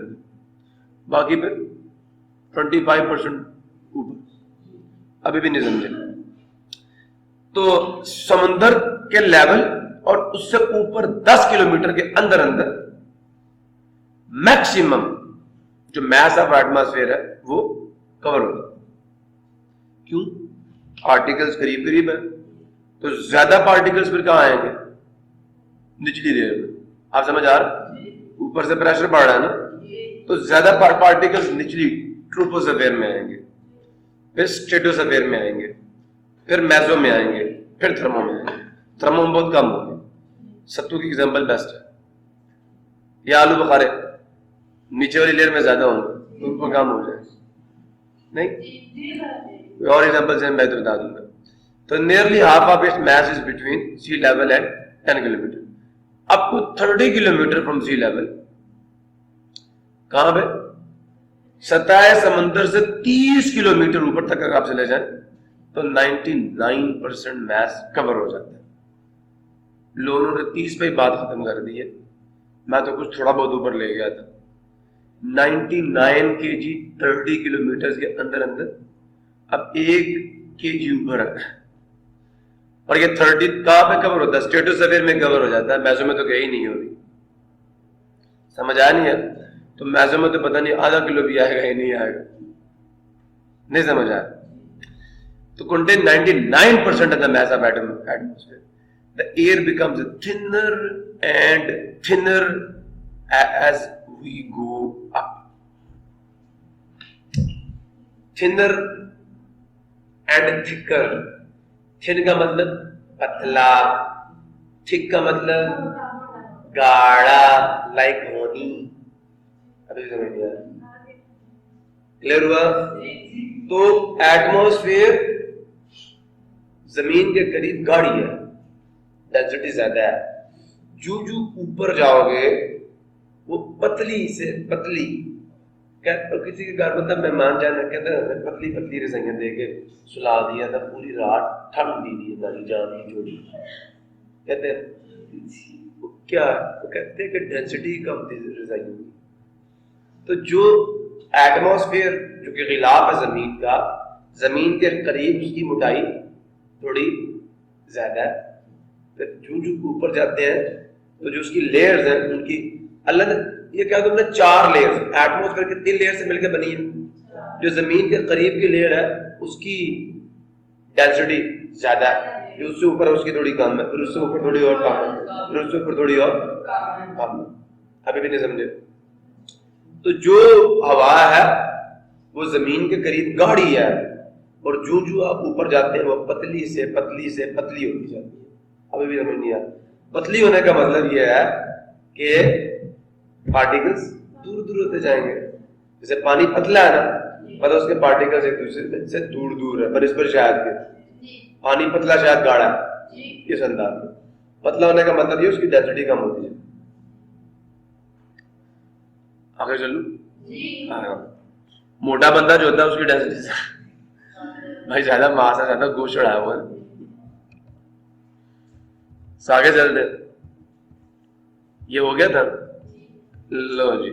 बाकी पे 25% ऊपर। अभी भी नहीं समझे? तो समुंदर के लेवल और उससे ऊपर 10 किलोमीटर के अंदर मैक्सिमम जो मैस ऑफ एटमॉस्फेयर है वो कवर होगा। क्यों? पार्टिकल्स करीब है, तो ज्यादा पार्टिकल्स फिर कहां आएंगे, निचली लेयर में। आप समझ आ रहे? ऊपर से प्रेशर बढ़ रहा है ना, तो ज्यादा पार्टिकल्स निचली ट्रोपोस्फीयर में आएंगे, फिर स्ट्रेटोस्फीयर में आएंगे, फिर मेसो में आएंगे, फिर थर्मो में आएंगे। थर्मो में बहुत कम होंगे। सत्तू की एग्जांपल बेस्ट है, या आलू बुखारे नीचे वाली लेयर में ज्यादा होंगे तो उनको कम हो जाए। नहीं, और एग्जांपल मैं तो बता दूंगा। तो nearly half of its mass is between sea level and 10 kilometre up to 30 kilometre from sea level. कहां पे? सतह समंदर से 30 किलोमीटर ऊपर तक अगर आप चले जाएं तो 99% मास कवर हो जाता है। लोगों ने 30 पे ही बात खत्म कर दी है, मैं तो कुछ थोड़ा बहुत ऊपर ले गया था। 99 kg 30 किलोमीटर के अंदर अंदर, अब 1 kg ऊपर है। और ये 30 कहां पे कवर होता है? स्ट्रेटोस्फीयर में कवर हो जाता है, मेसो में तो कहीं नहीं हो रही। समझ आया नहीं है? तो मेसो में तो पता नहीं आधा किलो भी आएगा ही नहीं आएगा। नहीं समझ आया? तो contain 99% of the mass of atmosphere. The air becomes thinner and thinner as we go up. Thinner and thicker. Thin का मतलब पतला, thick का मतलब गाढ़ा, like honey. अभी समझ गया? क्लियर हुआ? तो एटमॉस्फेयर जमीन के करीब गाढ़ी है, डेंसिटी ज्यादा है। जो ऊपर जाओगे वो पतली से पतली, और किसी के घर मतलब मेहमान जाना कहते हैं पतली पतली रजाइयां दे के सुला दिया था, पूरी रात ठंड दी दी नारी जान की जोड़ी। कहते हैं क्या? वो कहते हैं कि डेंसिटी कम थी रजाइयों की। तो जो एटमॉस्फेयर जो कि गिलाफ है जमीन का, जमीन के करीब उसकी मोटाई थोड़ी ज्यादा है। फिर जो ऊपर जाते हैं तो जो उसकी लेयर्स हैं उनकी अलग, ये क्या तुमने 4 लेयर्स, एटमॉस्फेयर के 3 लेयर से मिलकर बनी है। जो जमीन के करीब की लेयर है उसकी डेंसिटी ज्यादा है, जो उससे ऊपर है उसकी थोड़ी कम है, फिर उससे ऊपर थोड़ी और कम है, फिर उससे ऊपर थोड़ी और कम है। अभी भी नहीं समझे? तो जो हवा है वो जमीन के करीब गाढ़ी है, और जो आप ऊपर जाते हैं वो पतली से पतली से पतली होती जाती है। अभी भी समझ नहीं आया? पतली होने का मतलब ये है कि पार्टिकल्स दूर दूर होते जाएंगे। जैसे पानी पतला है ना, मतलब उसके पार्टिकल्स एक दूसरे से दूर दूर है, पर इस पर शायद पानी पतला शायद गाढ़ा है, इस अंदाज में। पतला होने का मतलब ये उसकी डेंसिटी कम होती है। आगे चलू? हाँ, मोटा बंदा जो होता है उसकी डेंसिटी भाई ज्यादा मांस है, ज्यादा गोश्त चढ़ाया हुआ है। आगे चलते, ये हो गया था। लो जी,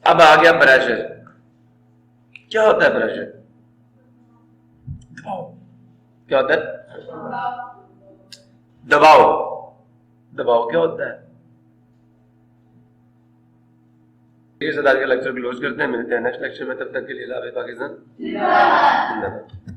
अब आ गया प्रेशर। क्या होता है प्रेशर? दबाव। क्या होता है? दबाव। दबाव क्या होता है? ये सदा के लेक्चर क्लोज करते हैं, मिलते हैं नेक्स्ट लेक्चर में। तब तक के लिए पाकिस्तान जिंदाबाद।